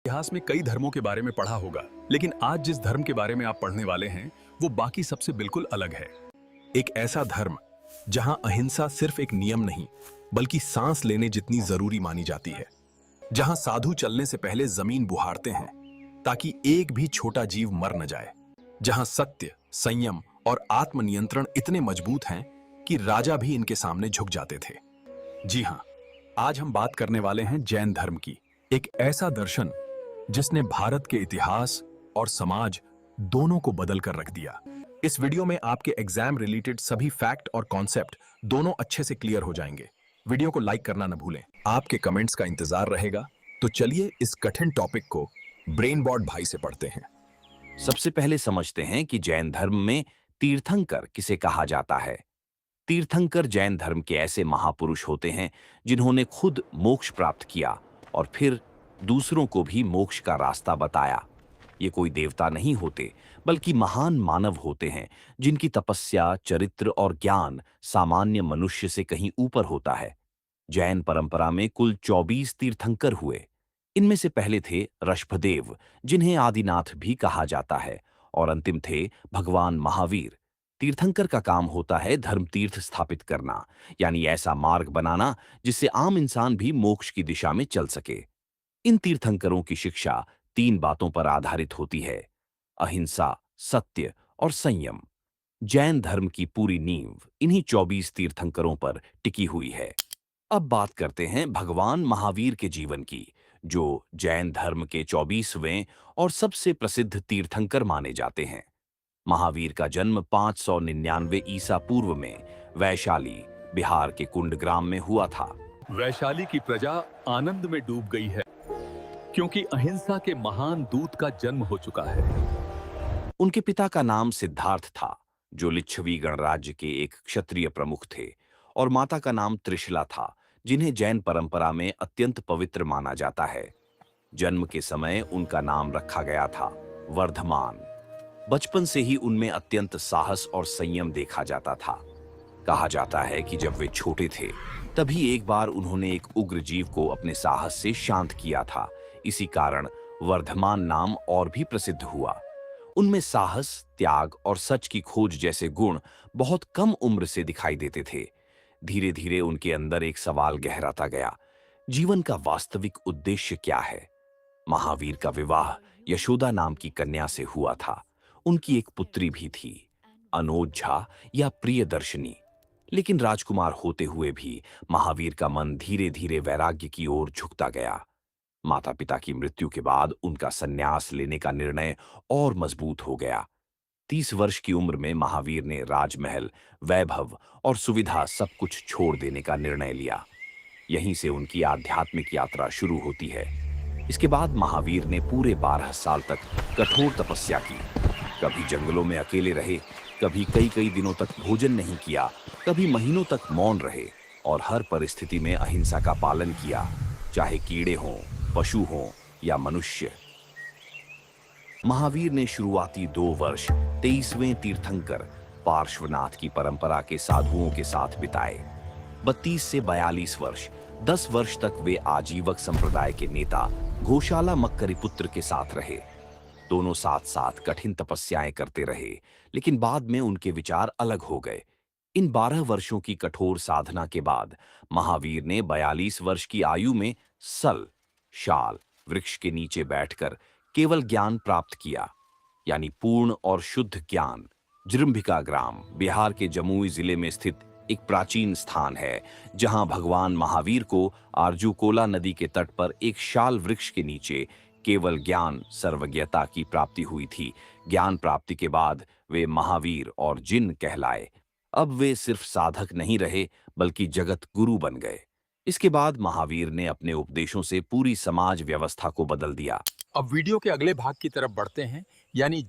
इतिहास में कई धर्मों के बारे में पढ़ा होगा, लेकिन आज जिस धर्म के बारे में आप पढ़ने वाले हैं वो बाकी सबसे बिल्कुल अलग है। एक ऐसा धर्म जहां अहिंसा सिर्फ एक नियम नहीं बल्कि सांस लेने जितनी जरूरी मानी जाती है। जहां साधु चलने से पहले जमीन बुहारते हैं ताकि एक भी छोटा जीव मर न जाए। जहां सत्य, संयम और आत्मनियंत्रण इतने मजबूत हैं कि राजा भी इनके सामने झुक जाते थे। जी हां, आज हम बात करने वाले हैं जैन धर्म की। एक ऐसा दर्शन जिसने भारत के इतिहास और समाज दोनों को बदल कर रख दिया। इस वीडियो में आपके एग्जाम रिलेटेड सभी फैक्ट और कॉन्सेप्ट दोनों अच्छे से क्लियर हो जाएंगे। वीडियो को लाइक करना न भूलें। आपके कमेंट्स का इंतजार रहेगा। तो चलिए इस कठिन टॉपिक को ब्रेन बॉट भाई से पढ़ते हैं। सबसे पहले समझते हैं कि जैन धर्म में तीर्थंकर किसे कहा जाता है। तीर्थंकर जैन धर्म के ऐसे महापुरुष होते हैं जिन्होंने खुद मोक्ष प्राप्त किया और फिर दूसरों को भी मोक्ष का रास्ता बताया। ये कोई देवता नहीं होते, बल्कि महान मानव होते हैं जिनकी तपस्या, चरित्र और ज्ञान सामान्य मनुष्य से कहीं ऊपर होता है। जैन परंपरा में कुल 24 तीर्थंकर हुए। इनमें से पहले थे ऋषभदेव, जिन्हें आदिनाथ भी कहा जाता है, और अंतिम थे भगवान महावीर। तीर्थंकर का काम होता है धर्म तीर्थ स्थापित करना, यानी ऐसा मार्ग बनाना जिससे आम इंसान भी मोक्ष की दिशा में चल सके। इन तीर्थंकरों की शिक्षा 3 बातों पर आधारित होती है: अहिंसा, सत्य और संयम। जैन धर्म की पूरी नींव इन्हीं 24 तीर्थंकरों पर टिकी हुई है। अब बात करते हैं भगवान महावीर के जीवन की, जो जैन धर्म के 24वें और सबसे प्रसिद्ध तीर्थंकर माने जाते हैं। महावीर का जन्म 599 ईसा पूर्व में वैशाली, बिहार के कुंड ग्राम में हुआ था। वैशाली की प्रजा आनंद में डूब गई है क्योंकि अहिंसा के महान दूत का जन्म हो चुका है। उनके पिता का नाम सिद्धार्थ था, जो लिच्छवी गणराज्य के एक क्षत्रिय प्रमुख थे, और माता का नाम त्रिशला था, जिन्हें जैन परंपरा में अत्यंत पवित्र माना जाता है। जन्म के समय उनका नाम रखा गया था वर्धमान। बचपन से ही उनमें अत्यंत साहस और संयम देखा जाता था। कहा जाता है कि जब वे छोटे थे तभी एक बार उन्होंने एक उग्र जीव को अपने साहस से शांत किया था। इसी कारण वर्धमान नाम और भी प्रसिद्ध हुआ। उनमें साहस, त्याग और सच की खोज जैसे गुण बहुत कम उम्र से दिखाई देते थे। धीरे धीरे उनके अंदर एक सवाल गहराता गया: जीवन का वास्तविक उद्देश्य क्या है? महावीर का विवाह यशोदा नाम की कन्या से हुआ था। उनकी एक पुत्री भी थी, अनोज्झा या प्रियदर्शनी। लेकिन राजकुमार होते हुए भी महावीर का मन धीरे धीरे वैराग्य की ओर झुकता गया। माता पिता की मृत्यु के बाद उनका संन्यास लेने का निर्णय और मजबूत हो गया। 30 वर्ष की उम्र में महावीर ने राजमहल, वैभव और सुविधा सब कुछ छोड़ देने का निर्णय लिया। यहीं से उनकी आध्यात्मिक यात्रा शुरू होती है। इसके बाद महावीर ने पूरे 12 साल तक कठोर तपस्या की। कभी जंगलों में अकेले रहे, कभी कई कई दिनों तक भोजन नहीं किया, कभी महीनों तक मौन रहे, और हर परिस्थिति में अहिंसा का पालन किया, चाहे कीड़े हों, पशु हों या मनुष्य। महावीर ने शुरुआती 2 वर्ष 23वें तीर्थंकर पार्श्वनाथ की परंपरा के साधुओं के साथ बिताए। 32 से 42 वर्ष, 10 वर्ष तक वे आजीवक संप्रदाय के नेता घोषाला मक्करिपुत्र के साथ रहे। दोनों साथ साथ कठिन तपस्याएं करते रहे, लेकिन बाद में उनके विचार अलग हो गए। इन 12 वर्षों की कठोर साधना के बाद महावीर ने 42 वर्ष की आयु में सल, शाल वृक्ष के नीचे बैठकर केवल ज्ञान प्राप्त किया, यानी पूर्ण और शुद्ध ज्ञान। जृंभिका ग्राम बिहार के जमुई जिले में स्थित एक प्राचीन स्थान है, जहां भगवान महावीर को आरजूकोला नदी के तट पर एक शाल वृक्ष के नीचे केवल ज्ञान, सर्वज्ञता की प्राप्ति हुई थी। ज्ञान प्राप्ति के बाद वे महावीर और जिन कहलाए। अब वे सिर्फ साधक नहीं रहे, बल्कि जगत गुरु बन गए। इसके बाद महावीर ने अपने उपदेशों से पूरी समाज व्यवस्था को बदल दिया। अब वीडियो के अगले भाग की तरफ बढ़ते हैं, यानी